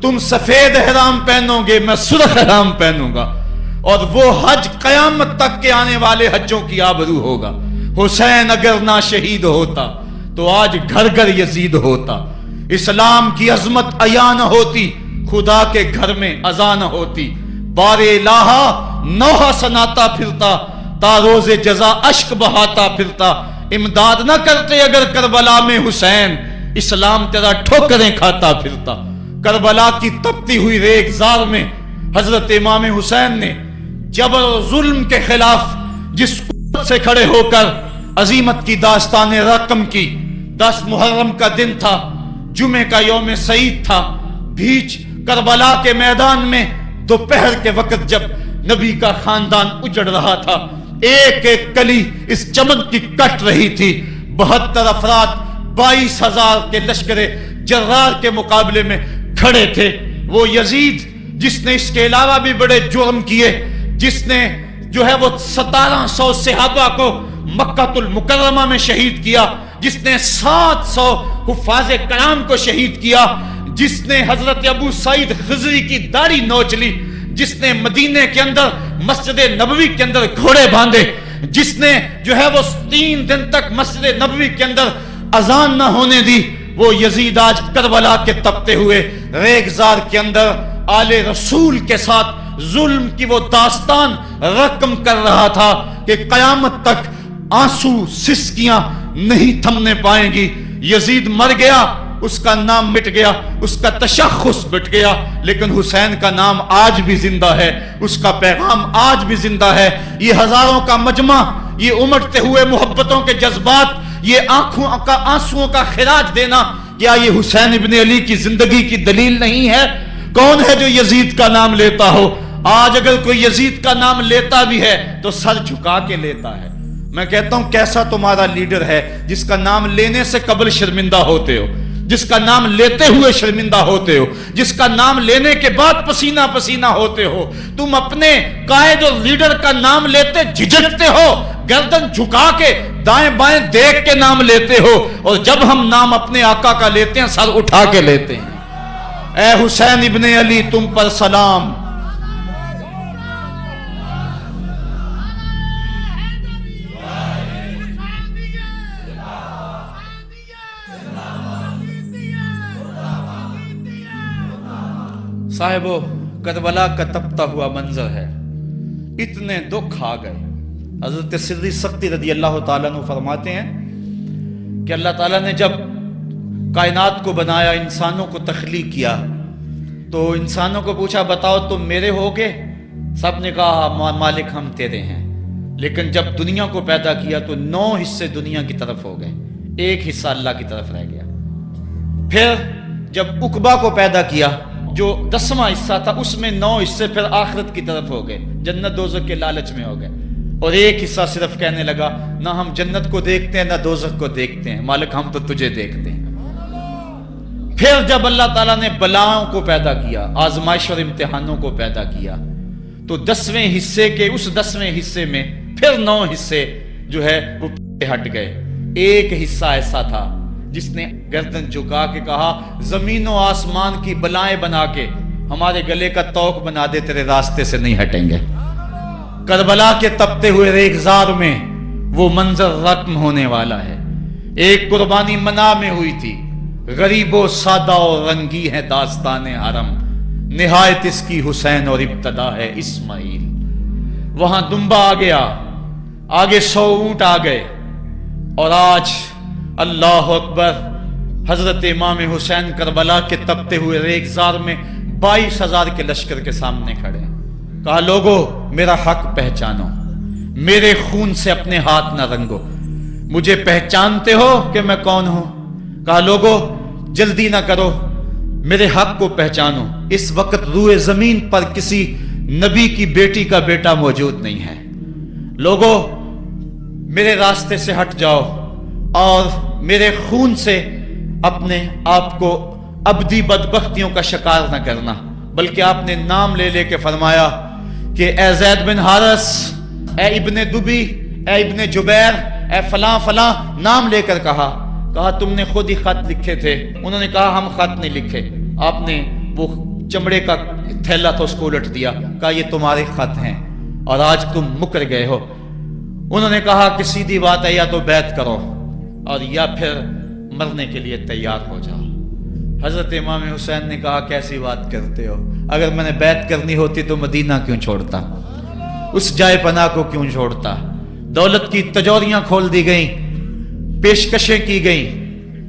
تم سفید احرام پہنو گے، میں سرخ احرام پہنوں گا. اور وہ حج قیامت تک کے آنے والے حجوں کی آبرو ہوگا. حسین اگر نہ شہید ہوتا تو آج گھر گھر یزید ہوتا. اسلام کی عظمت عیاں نہ ہوتی، خدا کے گھر میں اذان نہ ہوتی. بار الہ نوحہ سناتا پھرتا، تا روز جزا اشک بہاتا پھرتا. امداد نہ کرتے اگر کربلا میں حسین، اسلام تیرا ٹھوکریں کھاتا پھرتا. کربلا کی تپتی ہوئی ریگزار میں حضرت امام حسین نے جبر و ظلم کے خلاف جس قوت سے کھڑے ہو کر عظیمت کی داستان رقم کی. 10 محرم کا دن تھا، جمعے کا یوم سعید تھا. بھیچ کربلا کے میدان میں دوپہر کے وقت جب نبی کا خاندان اجڑ رہا تھا، ایک ایک کلی اس چمن کی کٹ رہی تھی. 72 افراد 22,000 کے لشکر جرار کے مقابلے میں کھڑے تھے. وہ یزید جس نے اس کے علاوہ بھی بڑے جرم کیے، جس نے جو ہے وہ 1700 صحابہ کو مکہ المکرمہ میں شہید کیا، جس نے 700 حفاظ کرام کو شہید کیا، جس نے حضرت ابو سعید خضری کی داڑھی نوچ لی، جس نے مدینے کے اندر مسجد نبوی کے اندر گھوڑے باندھے، جس نے جو ہے وہ 3 دن تک مسجد نبوی کے اندر اذان نہ ہونے دی، وہ یزید آج کربلا کے تپتے ہوئے ریگزار کے اندر آل رسول کے ساتھ ظلم کی وہ داستان رقم کر رہا تھا کہ قیامت تک آنسو سسکیاں نہیں تھمنے پائیں گی. یزید مر گیا اس کا نام مٹ گیا، اس کا تشخص مٹ گیا، لیکن حسین کا نام آج بھی زندہ ہے، اس کا پیغام آج بھی زندہ ہے۔ یہ ہزاروں کا مجمع، یہ امٹتے ہوئے محبتوں کے جذبات، یہ آنکھوں کا آنسوؤں کا خراج دینا، کیا یہ حسین ابن علی کی زندگی کی دلیل نہیں ہے؟ کون ہے جو یزید کا نام لیتا ہو؟ آج اگر کوئی یزید کا نام لیتا بھی ہے تو سر جھکا کے لیتا ہے۔ میں کہتا ہوں کیسا تمہارا لیڈر ہے جس کا نام لینے سے قبل شرمندہ ہوتے ہو، جس کا نام لیتے ہوئے شرمندہ ہوتے ہو، جس کا نام لینے کے بعد پسینہ پسینہ ہوتے ہو۔ تم اپنے قائد اور لیڈر کا نام لیتے جھجکتے ہو، گردن جھکا کے دائیں بائیں دیکھ کے نام لیتے ہو، اور جب ہم نام اپنے آقا کا لیتے ہیں سر اٹھا کے لیتے ہیں۔ اے حسین ابن علی تم پر سلام۔ صاحبو، کربلا کا تپتا ہوا منظر ہے، اتنے دکھ آ گئے۔ حضرت سری سختی رضی اللہ تعالیٰ عنہ فرماتے ہیں کہ اللہ تعالیٰ نے جب کائنات کو بنایا، انسانوں کو تخلیق کیا، تو انسانوں کو پوچھا بتاؤ تم میرے ہوگے؟ سب نے کہا مالک ہم تیرے ہیں۔ لیکن جب دنیا کو پیدا کیا تو 9 حصے دنیا کی طرف ہو گئے، 1 حصہ اللہ کی طرف رہ گیا۔ پھر جب عقبہ کو پیدا کیا جو 10واں حصہ تھا، اس میں 9 حصے پھر آخرت کی طرف ہو گئے، جنت دوزخ کے لالچ میں ہو گئے، اور 1 حصہ صرف کہنے لگا نہ ہم جنت کو دیکھتے ہیں نہ دوزخ کو دیکھتے ہیں، مالک ہم تو تجھے دیکھتے ہیں۔ پھر جب اللہ تعالیٰ نے بلاؤں کو پیدا کیا، آزمائش اور امتحانوں کو پیدا کیا، تو 10ویں حصے کے اس 10ویں حصے میں پھر 9 حصے جو ہے وہ ہٹ گئے۔ 1 حصہ ایسا تھا جس نے گردن جھکا کے کہا زمین و آسمان کی بلائیں بنا کے ہمارے گلے کا توق بنا دے، تیرے راستے سے نہیں ہٹیں گے۔ کربلا کے تپتے ہوئے ریگزار میں وہ منظر رقم ہونے والا ہے۔ ایک قربانی منا میں ہوئی تھی، غریب و سادہ اور رنگی ہے داستان حرم، نہایت اس کی حسین اور ابتدا ہے اسماعیل۔ وہاں دمبا آ گیا، آگے 100 اونٹ آ گئے، اور آج اللہ اکبر، حضرت امام حسین کربلا کے تپتے ہوئے ریگزار میں 22,000 کے لشکر کے سامنے کھڑے۔ کہا لوگو میرا حق پہچانو، میرے خون سے اپنے ہاتھ نہ رنگو، مجھے پہچانتے ہو کہ میں کون ہوں؟ کہا لوگو جلدی نہ کرو، میرے حق کو پہچانو، اس وقت روئے زمین پر کسی نبی کی بیٹی کا بیٹا موجود نہیں ہے، لوگو میرے راستے سے ہٹ جاؤ اور میرے خون سے اپنے آپ کو ابدی بدبختیوں کا شکار نہ کرنا۔ بلکہ آپ نے نام لے لے کے فرمایا کہ اے زید بن حارث، اے ابن دبی، اے ابن جبیر، اے فلاں فلاں، نام لے کر کہا تم نے خود ہی خط لکھے تھے؟ انہوں نے کہا ہم خط نہیں لکھے۔ آپ نے وہ چمڑے کا تھیلا تھا اس کو الٹ دیا، کہا یہ تمہارے خط ہیں اور آج تم مکر گئے ہو۔ انہوں نے کہا کہ سیدھی بات ہے، یا تو بیعت کرو اور یا پھر مرنے کے لیے تیار ہو جاؤ۔ حضرت امام حسین نے کہا کیسی بات کرتے ہو، اگر میں نے بیعت کرنی ہوتی تو مدینہ کیوں چھوڑتا، اس جائے پناہ کو کیوں چھوڑتا؟ دولت کی تجوریاں کھول دی گئیں، پیشکشیں کی گئیں۔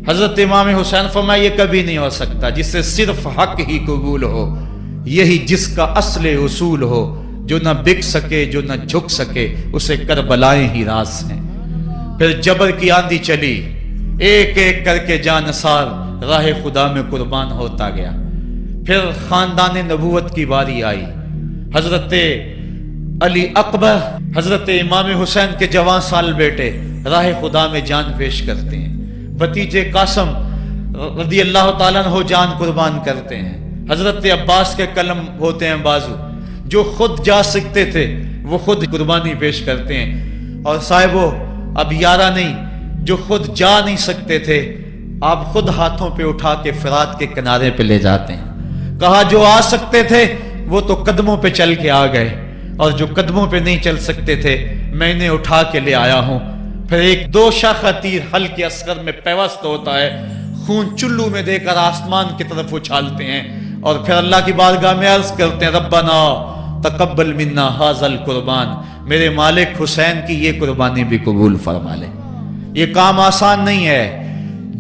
حضرت امام حسین فرمایا یہ کبھی نہیں ہو سکتا، جس سے صرف حق ہی قبول ہو، یہی جس کا اصل اصول ہو، جو نہ بک سکے جو نہ جھک سکے، اسے کربلائیں ہی راز ہیں۔ پھر جبر کی آندھی چلی، ایک ایک کر کے جانثار راہ خدا میں قربان ہوتا گیا۔ پھر خاندان نبوت کی باری آئی، حضرت علی اکبر حضرت امام حسین کے جوان سال بیٹے راہ خدا میں جان پیش کرتے ہیں، بھتیجے قاسم رضی اللہ تعالیٰ عنہ جان قربان کرتے ہیں، حضرت عباس کے قلم ہوتے ہیں بازو، جو خود جا سکتے تھے وہ خود قربانی پیش کرتے ہیں۔ اور صاحبو اب یارہ نہیں، جو خود جا نہیں سکتے تھے آپ خود ہاتھوں پہ اٹھا کے فرات کے کنارے پہ لے جاتے ہیں۔ کہا جو آ سکتے تھے وہ تو قدموں پہ چل کے آ گئے، اور جو قدموں پہ نہیں چل سکتے تھے میں انہیں اٹھا کے لے آیا ہوں۔ پھر ایک 2 شاخہ تیر حلق اصغر میں پیوست ہوتا ہے، خون چلو میں دے کر آسمان کی طرف اچھالتے ہیں، اور پھر اللہ کی بارگاہ میں عرض کرتے ہیں ربنا تقبل منا ھذا القربان، میرے مالک حسین کی یہ قربانی بھی قبول فرما لے۔ یہ کام آسان نہیں ہے،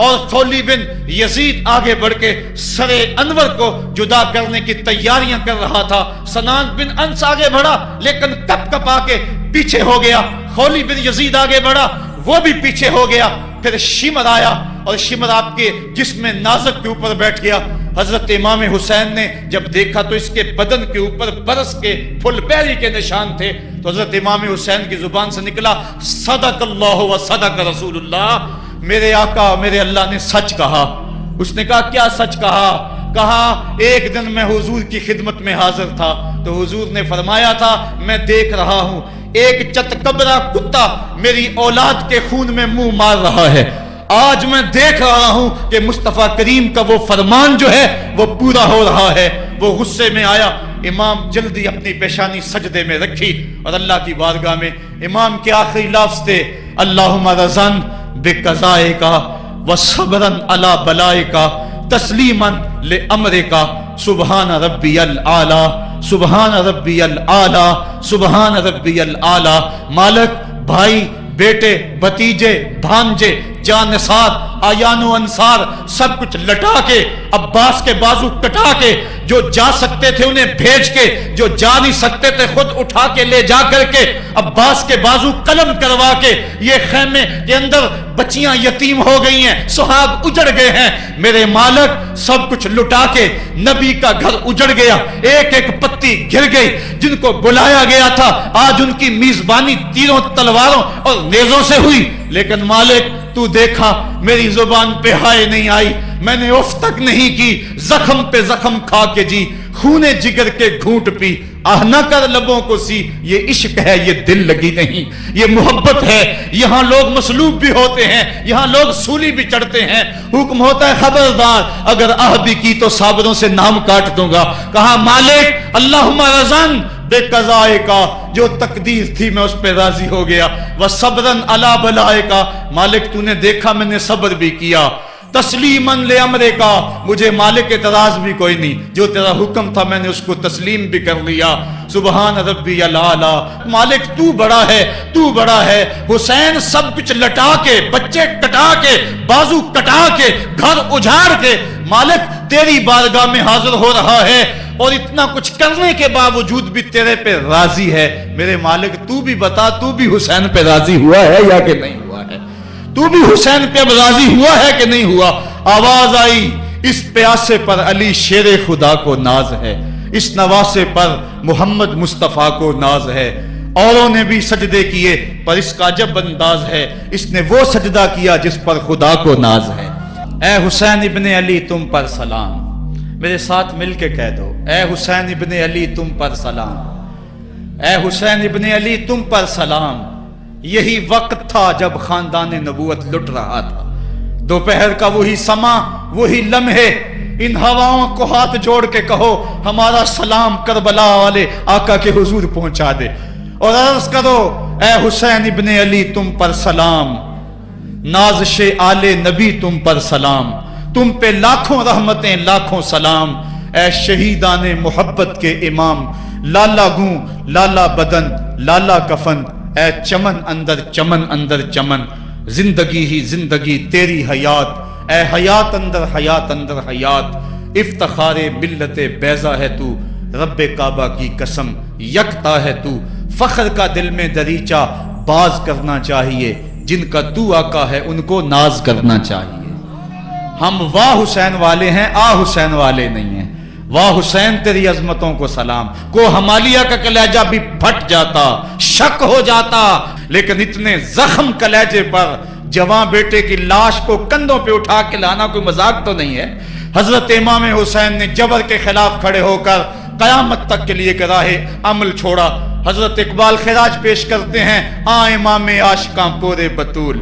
اور خولي بن یزید آگے بڑھ کے سر انور کو جدا کرنے کی تیاریاں کر رہا تھا. سنان بن انس آگے بڑھا لیکن کپ کپا کے پیچھے ہو گیا. خولي بن یزید آگے بڑھا, وہ بھی پیچھے ہو گیا. پھر شمر آیا اور شمر آپ کے جسم نازک کے اوپر بیٹھ گیا. حضرت امام حسین نے جب دیکھا تو اس کے بدن کے اوپر برس کے پھل پیری کے نشان تھے. تو حضرت امام حسین کی زبان سے نکلا, صدق اللہ و صدق رسول اللہ, میرے آقا میرے اللہ نے سچ کہا. اس نے کہا کیا سچ کہا؟ کہا ایک دن میں حضور کی خدمت میں حاضر تھا تو حضور نے فرمایا تھا میں دیکھ رہا ہوں ایک چتکبرا کتا میری اولاد کے خون میں منہ مار رہا ہے. آج میں دیکھ رہا ہوں کہ مصطفیٰ کریم کا وہ فرمان جو ہے وہ پورا ہو رہا ہے. وہ غصے میں آیا. امام جلدی اپنی پیشانی سجدے میں رکھی اور اللہ کی بارگاہ میں امام کے آخری لفظ تھے, اللہم رضن بقضائک وصبرن علی بلائک تسلیما لامرک سبحان ربی الاعلی سبحان ربی الاعلی سبحان ربی الاعلی. مالک بھائی بیٹے بھتیجے بھانجے جانثار آیان و انصار سب کچھ لٹا کے عباس کے بازو کٹا کے, جو جا سکتے تھے انہیں بھیج کے, جو جا نہیں سکتے تھے خود اٹھا کے لے جا کر کے عباس کے بازو قلم کروا کے یہ خیمے کے اندر بچیاں یتیم ہو گئی ہیں, سہاگ اجڑ گئے ہیں. میرے مالک سب کچھ لٹا کے نبی کا گھر اجڑ گیا, ایک ایک پتی گر گئی. جن کو بلایا گیا تھا آج ان کی میزبانی تیروں تلواروں اور نیزوں سے ہوئی. لیکن مالک تو دیکھا میری زبان پہ ہائے نہیں آئی, میں نے اف تک نہیں کی, زخم پہ زخم کھا کے جی, خونے جگر کے گھونٹ پی, آہ نہ کر لبوں کو سی. یہ عشق ہے, یہ دل لگی نہیں, یہ محبت ہے. یہاں لوگ مصلوب بھی ہوتے ہیں, یہاں لوگ سولی بھی چڑھتے ہیں. حکم ہوتا ہے خبردار اگر آہ بھی کی تو صابروں سے نام کاٹ دوں گا. کہا مالک اللہم رضن بے قضائے کا, جو تقدیر تھی میں اس پہ راضی ہو گیا. وصبرن علی بلائے کا, مالک تو نے دیکھا میں نے صبر بھی کیا. تسلیماً لامرے کا, مجھے مالک اعتراض بھی کوئی نہیں, جو تیرا حکم تھا میں نے اس کو تسلیم بھی کر لیا. سبحان ربی الاعلی, مالک تو بڑا ہے, تو بڑا ہے. حسین سب کچھ لٹا کے, بچے کٹا کے, بازو کٹا کے, گھر اجاڑ کے مالک تیری بارگاہ میں حاضر ہو رہا ہے, اور اتنا کچھ کرنے کے باوجود بھی تیرے پہ راضی ہے. میرے مالک تو بھی بتا, تو بھی حسین پہ راضی ہوا ہے یا کہ نہیں ہوا ہے؟ تو بھی حسین پہ راضی ہوا ہے کہ نہیں ہوا؟ آواز آئی, اس پیاسے پر علی شیر خدا کو ناز ہے, اس نواسے پر محمد مصطفیٰ کو ناز ہے. اوروں نے بھی سجدے کیے پر اس کا عجب انداز ہے, اس نے وہ سجدہ کیا جس پر خدا کو ناز ہے. اے حسین ابن علی تم پر سلام, میرے ساتھ مل کے کہہ دو, اے حسین ابن علی تم پر سلام, اے حسین ابن علی تم پر سلام. یہی وقت تھا جب خاندان نبوت لٹ رہا تھا, دوپہر کا وہی سما, وہی لمحے. ان ہواؤں کو ہاتھ جوڑ کے کہو ہمارا سلام کربلا والے آقا کے حضور پہنچا دے, اور عرض کرو اے حسین ابن علی تم پر سلام, نازش آل نبی تم پر سلام, تم پہ لاکھوں رحمتیں لاکھوں سلام. اے شہیدان محبت کے امام, لالا گوں لالا بدن لالا کفن, اے چمن اندر چمن, زندگی ہی زندگی تیری حیات, اے حیات اندر حیات. افتخار ملت بیضا ہے تو, رب کعبہ کی قسم یکتا ہے تو. فخر کا دل میں دریچہ باز کرنا چاہیے, جن کا تو آقا ہے ان کو ناز کرنا چاہیے. ہم واہ حسین والے ہیں, آ حسین والے نہیں ہیں. واہ حسین تیری عظمتوں کو سلام. کو ہمالیہ کا کلیجہ بھی پھٹ جاتا, شک ہو جاتا, لیکن اتنے زخم کلیجے پر جوان بیٹے کی لاش کو کندھوں پہ اٹھا کے لانا کوئی مذاق تو نہیں ہے. حضرت امام حسین نے جبر کے خلاف کھڑے ہو کر قیامت تک کے لیے راہ عمل چھوڑا. حضرت اقبال خراج پیش کرتے ہیں, آ امام عاشقاں پورے بطول,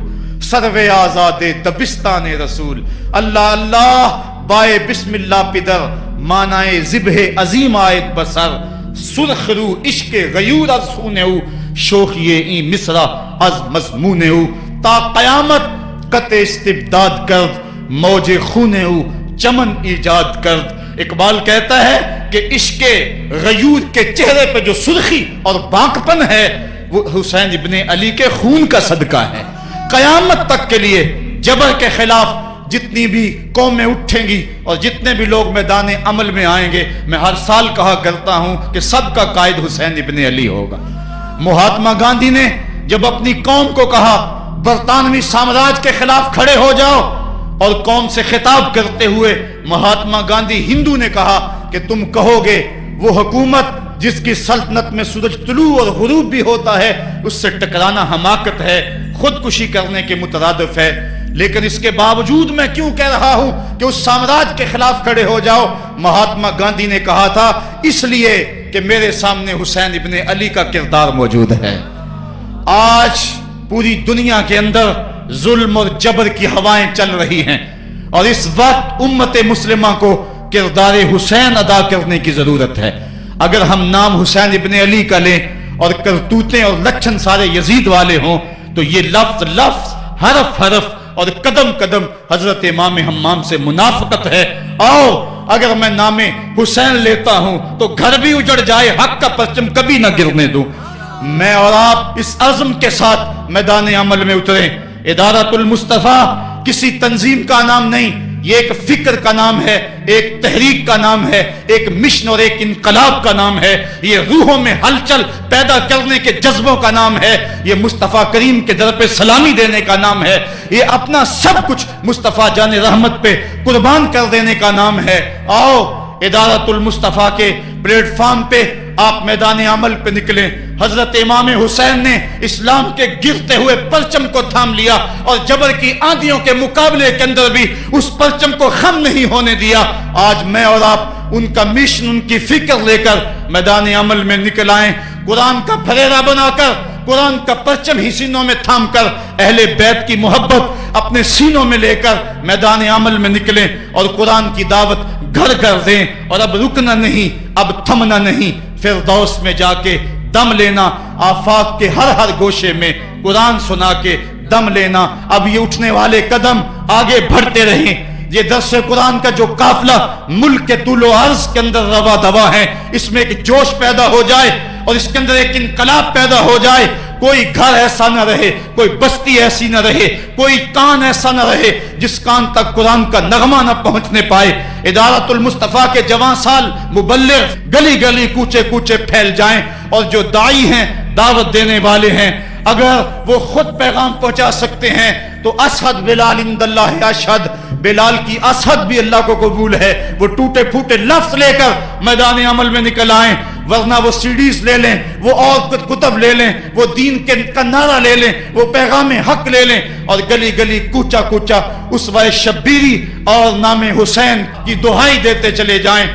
سروے آزاد دبستان رسول. اللہ اللہ بائے بسم اللہ پدر, مانائے ذبح عظیم آیت بسر. سرخ رو عشق غیور از سونہو, شوخی این مصرع از مضمونہو. تا قیامت قطع استبداد کرد, موج خونہو چمن ایجاد کرد. اقبال کہتا ہے کہ عشق غیور کے چہرے پہ جو سرخی اور بانکپن ہے وہ حسین ابن علی کے خون کا صدقہ ہے. قیامت تک کے لیے جبر کے خلاف جتنی بھی قومیں اٹھیں گی اور جتنے بھی لوگ میدان عمل میں آئیں گے، میں ہر سال کہا کرتا ہوں کہ سب کا قائد حسین ابن علی ہوگا۔ مہاتما گاندھی نے جب اپنی قوم کو کہا برطانوی سامراج کے خلاف کھڑے ہو جاؤ، اور قوم سے خطاب کرتے ہوئے مہاتما گاندھی ہندو نے کہا کہ تم کہو گے وہ حکومت جس کی سلطنت میں سورج طلوع اور غروب بھی ہوتا ہے، اس سے ٹکرانا حماقت ہے، خودکشی کرنے کے مترادف ہے۔ لیکن اس کے باوجود میں کیوں کہہ رہا ہوں کہ اس سامراج کے خلاف کھڑے ہو جاؤ؟ مہاتما گاندھی نے کہا تھا اس لیے کہ میرے سامنے حسین ابن علی کا کردار موجود ہے۔ آج پوری دنیا کے اندر ظلم اور جبر کی ہوائیں چل رہی ہیں، اور اس وقت امت مسلمہ کو کردار حسین ادا کرنے کی ضرورت ہے۔ اگر ہم نام حسین ابن علی کا لیں اور کرتوتیں اور لچھن سارے یزید والے ہوں، تو یہ لفظ لفظ، حرف حرف اور قدم قدم حضرت امام حمام سے منافقت ہے۔ آؤ اگر میں نام حسین لیتا ہوں تو گھر بھی اجڑ جائے، حق کا پرچم کبھی نہ گرنے دوں۔ میں اور آپ اس عزم کے ساتھ میدان عمل میں اتریں۔ ادارۃ المصطفیٰ کسی تنظیم کا نام نہیں، یہ ایک فکر کا نام ہے، ایک تحریک کا نام ہے، ایک مشن اور ایک انقلاب کا نام ہے، یہ روحوں میں ہلچل پیدا کرنے کے جذبوں کا نام ہے، یہ مصطفیٰ کریم کے در پہ سلامی دینے کا نام ہے، یہ اپنا سب کچھ مصطفیٰ جان رحمت پہ قربان کر دینے کا نام ہے۔ آؤ ادارۃ المصطفیٰ کے پلیٹ فارم پہ آپ میدان عمل پہ نکلیں۔ حضرت امام حسین نے اسلام کے گرتے ہوئے پرچم کو تھام لیا، اور جبر کی آندھیوں کے مقابلے کے اندر بھی اس پرچم کو خم نہیں ہونے دیا۔ آج میں اور آپ ان کا مشن، ان کی فکر لے کر میدان عمل میں نکل آئیں، قرآن کا پھریرا بنا کر، قرآن کا پرچم ہی سینوں میں تھام کر، اہل بیت کی محبت اپنے سینوں میں لے کر میدان عمل میں نکلیں اور قرآن کی دعوت گھر گھر دیں۔ اور اب رکنا نہیں، اب تھمنا نہیں، فردوس میں جا کے دم لینا، آفاق کے ہر ہر گوشے میں قرآن سنا کے دم لینا۔ اب یہ اٹھنے والے قدم آگے بڑھتے رہیں۔ یہ درس قرآن کا جو قافلہ ملک کے طول و عرض کے اندر روا دوا ہے، اس میں ایک جوش پیدا ہو جائے اور اس کے اندر ایک انقلاب پیدا ہو جائے۔ کوئی گھر ایسا نہ رہے، کوئی بستی ایسی نہ رہے، کوئی کان ایسا نہ رہے جس کان تک قرآن کا نغمہ نہ پہنچنے پائے۔ ادارۃ المصطفیٰ کے جوان سال مبلغ گلی گلی کوچے کوچے پھیل جائیں، اور جو داعی ہیں، دعوت دینے والے ہیں، اگر وہ خود پیغام پہنچا سکتے ہیں تو اشہد بلال عند اللہ اشہد، بلال کی اشہد بھی اللہ کو قبول ہے۔ وہ ٹوٹے پھوٹے لفظ لے کر میدان عمل میں نکل آئیں، ورنہ وہ سیڈیز لے لیں، وہ اور کتب لے لیں، وہ دین کا نعرہ لے لیں، وہ پیغام حق لے لیں، اور گلی گلی کوچا کوچا اسوہ شبیری اور نام حسین کی دہائی دیتے چلے جائیں۔